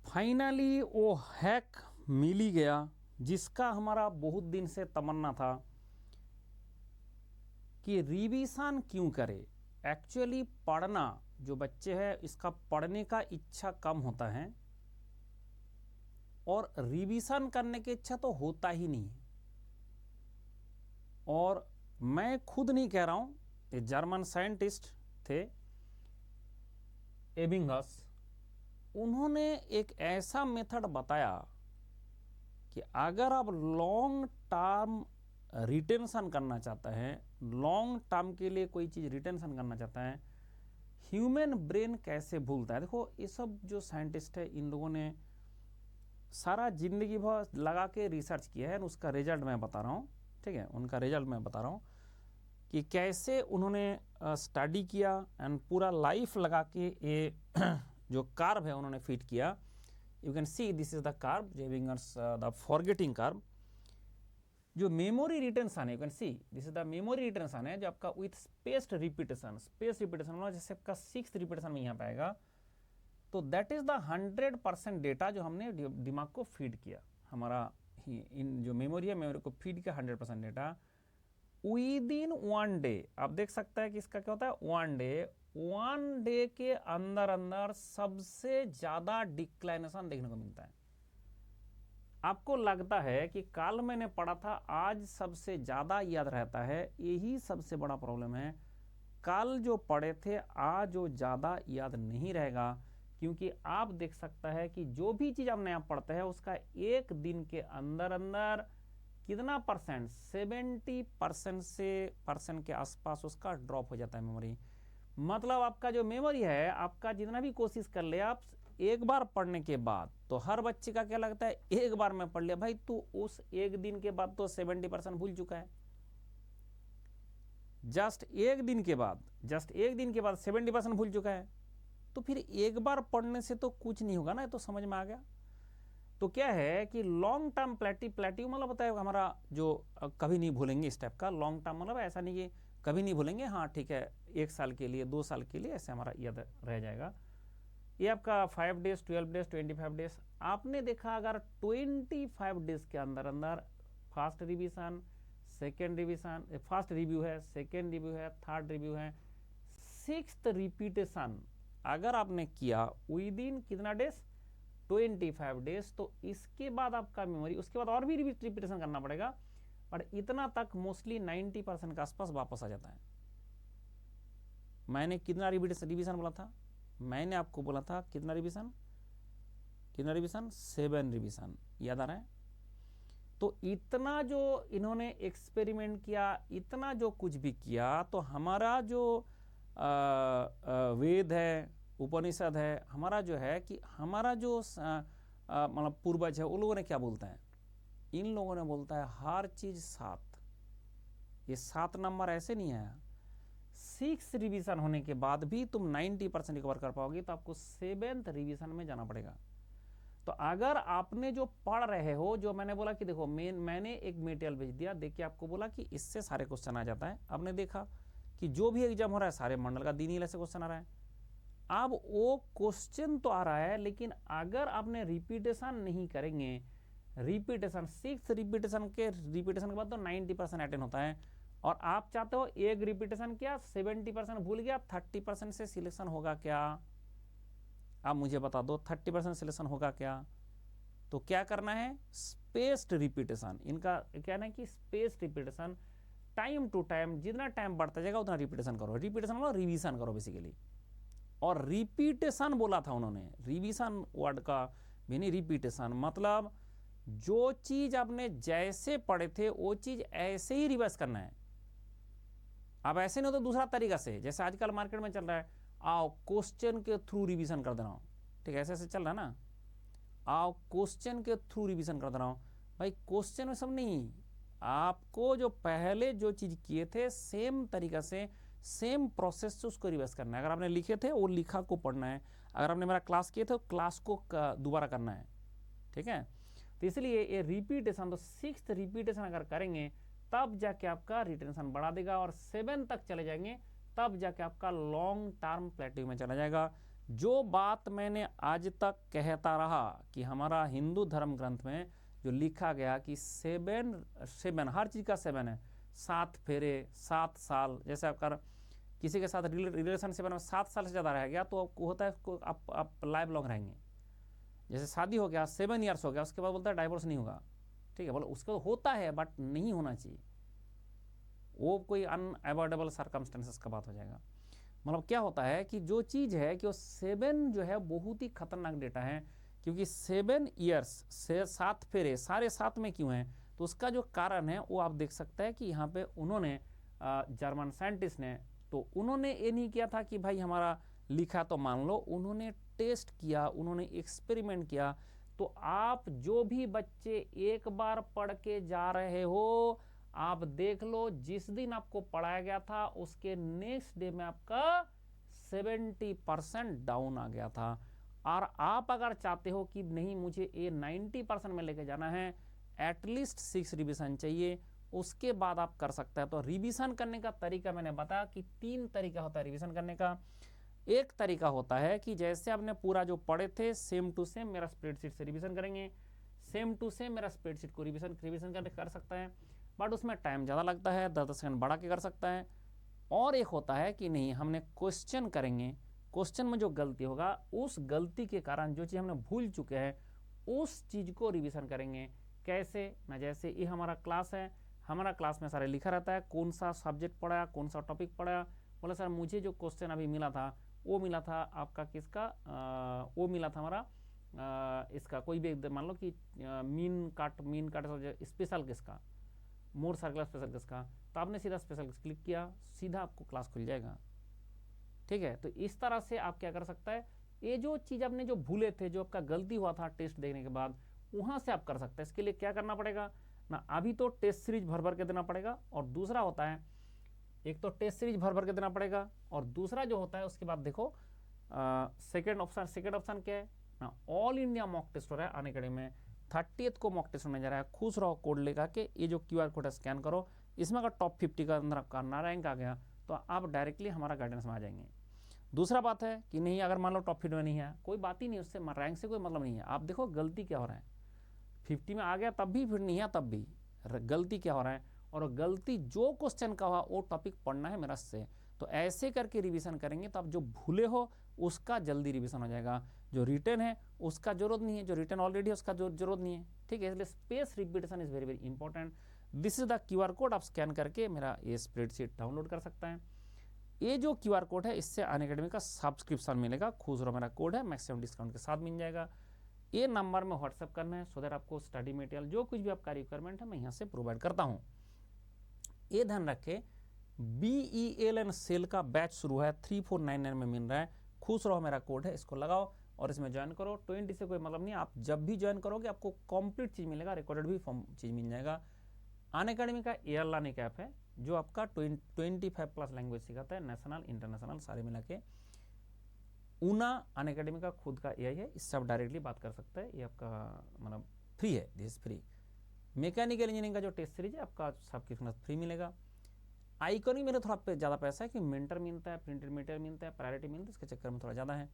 Finally वो hack मिल ही गया जिसका हमारा बहुत दिन से तमन्ना था कि रिवीजन क्यों करे। एक्चुअली पढ़ना जो बच्चे हैं इसका पढ़ने का इच्छा कम होता है और रिवीजन करने की इच्छा तो होता ही नहीं। और मैं खुद नहीं कह रहा हूं, एक जर्मन साइंटिस्ट थे एबिंगस, उन्होंने एक ऐसा मेथड बताया कि अगर आप लॉन्ग टर्म रिटेंशन करना चाहते हैं, लॉन्ग टर्म के लिए कोई चीज़ रिटेंशन करना चाहता है, ह्यूमन ब्रेन कैसे भूलता है। देखो ये सब जो साइंटिस्ट है इन लोगों ने सारा जिंदगी भर लगा के रिसर्च किया है, उसका रिजल्ट मैं बता रहा हूँ। ठीक है, उनका रिजल्ट मैं बता रहा हूँ कि कैसे उन्होंने स्टडी किया एंड पूरा लाइफ लगा के ये जो कार्ब है उन्होंने फिट किया। You can see this is the curve जेविंगर्स द फॉरगेटिंग कार्ब। जो मेमोरी रिटेंशन है, you can see this is the memory retention है जो आपका with spaced repetition, space repetition मतलब जैसे आपका 6th रिपीटेशन में यहाँ पे आएगा, तो दैट इज द 100% डेटा जो हमने दिमाग को फीड किया। हमारा इन जो मेमोरी है, मेमोरी को फीड किया 100% डेटा विद इन 1 डे। आप देख सकते हैं कि इसका क्या होता है, 1 डे के अंदर अंदर सबसे ज्यादा डिक्लाइनेशन देखने को मिलता है। आपको लगता है कि कल मैंने पढ़ा था आज सबसे ज्यादा याद रहता है, यही सबसे बड़ा प्रॉब्लम है। कल जो पढ़े थे आज जो ज्यादा याद नहीं रहेगा, क्योंकि आप देख सकता है कि जो भी चीज आप नया पढ़ते हैं उसका एक दिन के अंदर अंदर कितना परसेंट, 70% से परसेंट के आसपास उसका ड्रॉप हो जाता है मेमोरी। मतलब आपका जो मेमोरी है, आपका जितना भी कोशिश कर ले आप एक बार पढ़ने के बाद, तो हर बच्चे का क्या लगता है एक बार में पढ़ लिया, भाई तू उस एक दिन के बाद तो 70% भूल चुका है। जस्ट एक दिन के बाद 70% भूल चुका है, तो फिर एक बार पढ़ने से तो कुछ नहीं होगा ना। तो समझ में आ गया। तो क्या है कि लॉन्ग टर्म प्लेटिव मतलब होता है हमारा जो कभी नहीं भूलेंगे इस टाइप का। लॉन्ग टर्म मतलब ऐसा नहीं कि कभी नहीं भूलेंगे, हाँ ठीक है 1 साल के लिए 2 साल के लिए ऐसे हमारा याद रह जाएगा। ये आपका 5 डेज, 12 डेज, 25 डेज। आपने देखा अगर 25 डेज के अंदर अंदर first revision, second revision, first review है, सेकेंड रिव्यू है, थर्ड रिव्यू है, 6th रिपीटेशन अगर आपने किया विद इन कितना डेज, 25 डेज, तो इसके बाद आपका मेमोरी, उसके बाद और भी रिपीटेशन करना पड़ेगा, पर इतना तक मोस्टली 90% के आसपास वापस आ जाता है। मैंने कितना रिवीजन बोला था, मैंने आपको बोला था कितना रिवीजन 7 रिवीजन, याद आ रहा है। तो इतना जो इन्होंने एक्सपेरिमेंट किया, इतना जो कुछ भी किया, तो हमारा जो वेद है, उपनिषद है, हमारा जो है कि हमारा जो मतलब पूर्वज है, उन लोगों ने क्या बोलता है, इन लोगों ने बोलता है हर चीज 7। ये 7 नंबर ऐसे नहीं है। 6 रिवीजन होने के बाद भी तुम 90% रिकवर कर पाओगे, तो आपको 7th रिवीजन में जाना पड़ेगा। तो अगर आपने जो पढ़ रहे हो, जो मैंने बोला कि देखो मैंने एक मटेरियल भेज दिया, देखिए आपको बोला कि इससे सारे क्वेश्चन आ जाता है। आपने देखा कि जो भी एग्जाम हो रहा है सारे मंडल का दीनी से क्वेश्चन आ रहा है। अब वो क्वेश्चन तो आ रहा है, लेकिन अगर आपने रिपीटेशन नहीं करेंगे, रिपीटेशन 6 रिपीटेशन के बाद तो 90% अटेंड होता है, और आप चाहते हो एक रिपीटेशन किया 70% भूल गया, 30% से सिलेक्शन होगा क्या? आप मुझे बता दो 30% सिलेक्शन होगा क्या? तो क्या करना है, स्पेस्ड रिपीटेशन। इनका कहना है कि spaced repetition, time to time, जितना टाइम बढ़ता जाएगा उतना रिपीटेशन करो। रिपीटेशन मतलब रिवीजन करो बेसिकली। और रिपीटेशन बोला था उन्होंने, रिवीजन वर्ड का भी नहीं, रिपीटेशन मतलब जो चीज आपने जैसे पढ़े थे वो चीज ऐसे ही रिवर्स करना है। अब ऐसे नहीं तो दूसरा तरीका से, जैसे आजकल मार्केट में चल रहा है, आओ क्वेश्चन के थ्रू रिवीजन कर देना, ठीक है, ऐसे ऐसे चल रहा है ना, आओ क्वेश्चन के थ्रू रिवीजन कर देना। भाई क्वेश्चन में सब नहीं, आपको जो पहले जो चीज किए थे सेम तरीका से, सेम प्रोसेस से उसको रिवर्स करना है। अगर आपने लिखे थे वो लिखा को पढ़ना है, अगर आपने मेरा क्लास किए थे क्लास को दोबारा करना है, ठीक है। तो इसलिए ये रिपीटेशन, तो 6th रिपीटेशन अगर करेंगे तब जाके आपका रिटेंशन बढ़ा देगा, और 7 तक चले जाएंगे तब जाके आपका लॉन्ग टर्म प्लेटिव में चला जाएगा। जो बात मैंने आज तक कहता रहा कि हमारा हिंदू धर्म ग्रंथ में जो लिखा गया कि सेवन हर चीज़ का 7 है, 7 फेरे, 7 साल, जैसे आपका किसी के साथ रिलेशनशिप में 7 साल से ज़्यादा रह गया तो आपको होता है आप लाइफ लॉन्ग रहेंगे। जैसे शादी हो गया 7 ईयर्स हो गया, उसके बाद बोलता है डाइवोर्स नहीं होगा, ठीक है, बोलो उसको होता है बट नहीं होना चाहिए, वो कोई अनअवॉइडेबल सर्कमस्टेंसेस का बात हो जाएगा। मतलब क्या होता है कि जो चीज़ है कि वो 7 जो है बहुत ही खतरनाक डेटा है, क्योंकि 7 ईयर्स से 7 फेरे सारे 7 में क्यों हैं, तो उसका जो कारण है वो आप देख सकते हैं कि यहाँ पे उन्होंने जर्मन साइंटिस्ट ने, तो उन्होंने ये नहीं किया था कि भाई हमारा लिखा तो मान लो, उन्होंने टेस्ट किया, उन्होंने एक्सपेरिमेंट किया। तो आप जो भी बच्चे एक बार पढ़ के जा रहे हो, आप देख लो जिस दिन आपको पढ़ाया गया था उसके नेक्स्ट डे में आपका 70% डाउन आ गया था। और आप अगर चाहते हो कि नहीं मुझे ये 90% में लेके जाना है, एटलीस्ट 6 रिवीजन चाहिए, उसके बाद आप कर सकते हैं। तो रिवीजन करने का तरीका मैंने बताया कि 3 तरीका होता है रिवीजन करने का। एक तरीका होता है कि जैसे आपने पूरा जो पढ़े थे सेम टू सेम मेरा स्प्रेडशीट से रिवीजन करेंगे, सेम टू सेम मेरा स्प्रेडशीट को रिवीजन कर सकता है, बट उसमें टाइम ज़्यादा लगता है, 10 सेकंड बढ़ा के कर सकता है। और एक होता है कि नहीं, हमने क्वेश्चन करेंगे, क्वेश्चन में जो गलती होगा उस गलती के कारण जो चीज़ हमने भूल चुके हैं उस चीज़ को रिवीजन करेंगे। कैसे ना, जैसे ये हमारा क्लास है, हमारा क्लास में सारे लिखा रहता है कौन सा सब्जेक्ट पढ़ाया, कौन सा टॉपिक पढ़ाया। बोला सर मुझे जो क्वेश्चन अभी मिला था वो मिला था आपका किसका, वो मिला था हमारा इसका कोई भी मान लो कि मीन काट स्पेशल किसका, मोर सर्कुलर स्पेशल किसका, तो आपने सीधा स्पेशल क्लिक किया, सीधा आपको क्लास खुल जाएगा। ठीक है, तो इस तरह से आप क्या कर सकता है, ये जो चीज़ आपने जो भूले थे, जो आपका गलती हुआ था टेस्ट देखने के बाद, वहाँ से आप कर सकते हैं। इसके लिए क्या करना पड़ेगा ना, अभी तो टेस्ट सीरीज भर भर के देना पड़ेगा, और दूसरा होता है एक तो टेस्ट सीरीज भर भर के देना पड़ेगा, और दूसरा जो होता है उसके बाद देखो सेकेंड ऑप्शन क्या है ना, ऑल इंडिया मॉक टेस्ट हो रहा है अनअकैडमी में, 30th को मॉक टेस्ट होने जा रहा है। खुश रहो, कोड लेगा के ये जो QR कोड है स्कैन करो, इसमें अगर टॉप 50 का अंदर आपका रैंक आ गया तो आप डायरेक्टली हमारा गाइडेंस में आ जाएंगे। दूसरा बात है कि नहीं, अगर मान लो टॉप 50 में नहीं है, कोई बात ही नहीं, उससे रैंक से कोई मतलब नहीं है। आप देखो गलती क्या हो रहा है, 50 में आ गया तब भी, फिर नहीं है तब भी, गलती क्या हो रहा है, और गलती जो क्वेश्चन का हुआ वो टॉपिक पढ़ना है मेरा से। तो ऐसे करके रिवीजन करेंगे तो आप जो भूले हो उसका जल्दी रिवीजन हो जाएगा, जो रिटर्न है उसका जरूरत नहीं है, जो रिटर्न ऑलरेडी है उसका जरूरत नहीं है। ठीक है, इसलिए space repetition is very very important. This is the QR code, आप स्कैन करके मेरा ये स्प्रेडशीट डाउनलोड कर सकता है। ये जो QR कोड है इससे अनअकैडमी का सब्सक्रिप्शन मिलेगा, खुश रहो मेरा कोड है, मैक्सिमम डिस्काउंट के साथ मिल जाएगा। ये नंबर में व्हाट्सअप करना है, सो दैट आपको स्टडी मटेरियल जो कुछ भी आपका रिक्वायरमेंट है मैं यहाँ से प्रोवाइड करता हूँ। ये ध्यान रखें, BELN सेल का बैच शुरू है, 3499 में मिल रहा है। खुश रहो मेरा कोड है, इसको लगाओ और इसमें ज्वाइन करो। 20 से कोई मतलब नहीं, आप जब भी ज्वाइन करोगे आपको कंप्लीट चीज़ मिलेगा, रिकॉर्डेड भी फॉर्म चीज़ मिल जाएगा। अनअकैडमी का एयर लर्निंग ऐप है जो आपका 25+ लैंग्वेज सिखाता है, नेशनल इंटरनेशनल सारे मिला के। ऊना अनअकैडमी का खुद का AI है, इससे आप डायरेक्टली बात कर सकते हैं, ये आपका मतलब फ्री है, this is free. Mechanical engineering का जो टेस्ट सीरीज है आपका सब्सक्रिप्शन फ्री मिलेगा। आइकॉनिक मेरा थोड़ा ज़्यादा पैसा है कि मेंटर मिलता है, प्रिंटेड मटेरियल मिलता है, प्रायोरिटी मिलता है, इसके चक्कर में थोड़ा ज़्यादा है।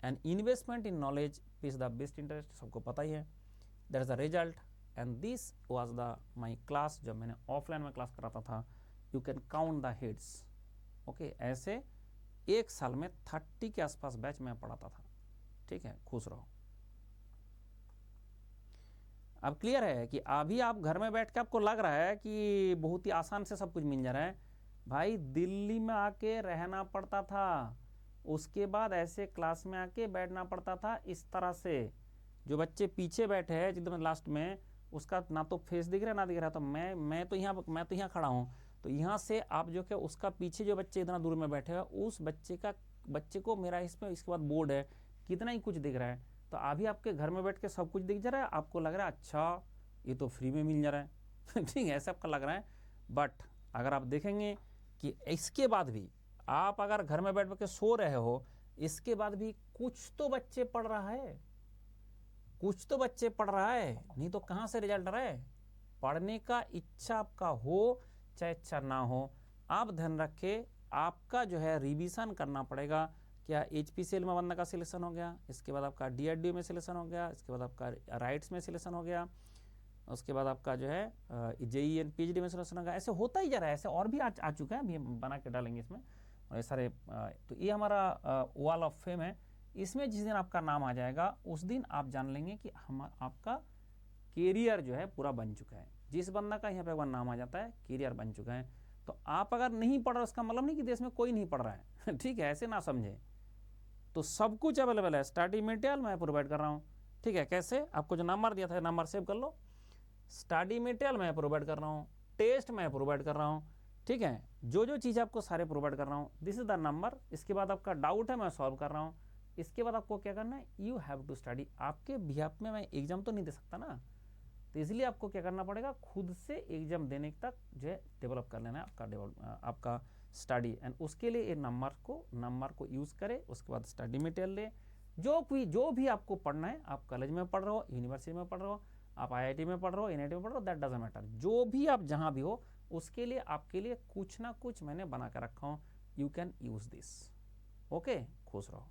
And investment in knowledge is the best interest, सबको पता ही है, that is the result. And this was the my class, जब मैंने ऑफलाइन में क्लास कराता था, you can count the heads. Okay, ऐसे एक साल में 30 के आसपास बैच में पढ़ाता था। ठीक है, खुश रहो। अब क्लियर है कि अभी आप घर में बैठ के आपको लग रहा है कि बहुत ही आसान से सब कुछ मिल जा रहा है। भाई दिल्ली में आके रहना पड़ता था, उसके बाद ऐसे क्लास में आके बैठना पड़ता था इस तरह से। जो बच्चे पीछे बैठे हैं एकदम लास्ट में, उसका ना तो फेस दिख रहा है ना दिख रहा है, तो मैं तो यहाँ खड़ा हूँ, तो यहाँ से आप जो कि उसका पीछे जो बच्चे इतना दूर में बैठे हैं उस बच्चे को मेरा इसमें इसके बाद बोर्ड है कितना ही कुछ दिख रहा है। तो अभी आपके घर में बैठ के सब कुछ दिख जा रहा है, आपको लग रहा है अच्छा ये तो फ्री में मिल जा रहा है ठीक है, ऐसा आपका लग रहा है। बट अगर आप देखेंगे कि इसके बाद भी आप अगर घर में बैठ के सो रहे हो, इसके बाद भी कुछ तो बच्चे पढ़ रहा है, कुछ तो बच्चे पढ़ रहा है, नहीं तो कहाँ से रिजल्ट आ रहा है। पढ़ने का इच्छा आपका हो चाहे इच्छा ना हो, आप ध्यान रखें आपका जो है रिवीजन करना पड़ेगा। क्या HPCL में बनने का सिलेक्शन हो गया, इसके बाद आपका DRDO में सिलेक्शन हो गया, इसके बाद आपका राइट्स में सिलेक्शन हो गया, उसके बाद आपका जो है JEE एंड PhD में सिलेक्शन हो गया। ऐसे होता ही जा रहा है, ऐसे और भी आ चुका है, अभी हम बना के डालेंगे इसमें और ये सारे। तो ये हमारा वॉल ऑफ फेम है। इसमें जिस दिन आपका नाम आ जाएगा उस दिन आप जान लेंगे कि हम आपका कैरियर जो है पूरा बन चुका है। जिस बंदा का यहाँ पे एक बार नाम आ जाता है कैरियर बन चुका है। तो आप अगर नहीं पढ़ रहे उसका मतलब नहीं कि देश में कोई नहीं पढ़ रहा है ठीक है, ऐसे ना समझे। तो सब कुछ अवेलेबल है, स्टडी मटेरियल मैं प्रोवाइड कर रहा हूँ। ठीक है, कैसे? आपको जो नंबर दिया था नंबर सेव कर लो। स्टडी मटेरियल मैं प्रोवाइड कर रहा हूँ, टेस्ट मैं प्रोवाइड कर रहा हूँ। ठीक है, जो जो चीज़ आपको सारे प्रोवाइड कर रहा हूँ, दिस इज द नंबर। इसके बाद आपका डाउट है मैं सॉल्व कर रहा हूँ। इसके बाद आपको क्या करना है, यू हैव टू स्टडी। आपके बिहाफ में मैं एग्जाम तो नहीं दे सकता ना, तो इसलिए आपको क्या करना पड़ेगा, खुद से एग्जाम देने तक जो है डेवलप कर लेना है आपका स्टडी। एंड उसके लिए ये नंबर को यूज़ करें। उसके बाद स्टडी मटेरियल ले, जो भी आपको पढ़ना है, आप कॉलेज में पढ़ रहे हो, यूनिवर्सिटी में पढ़ रहे हो, आप IIT में पढ़ रहे हो, NIT में पढ़ रहे हो, दैट डजंट मैटर। जो भी आप जहाँ भी हो उसके लिए आपके लिए कुछ ना कुछ मैंने बना कर रखा हूँ। You can use this. Okay, खुश रहो।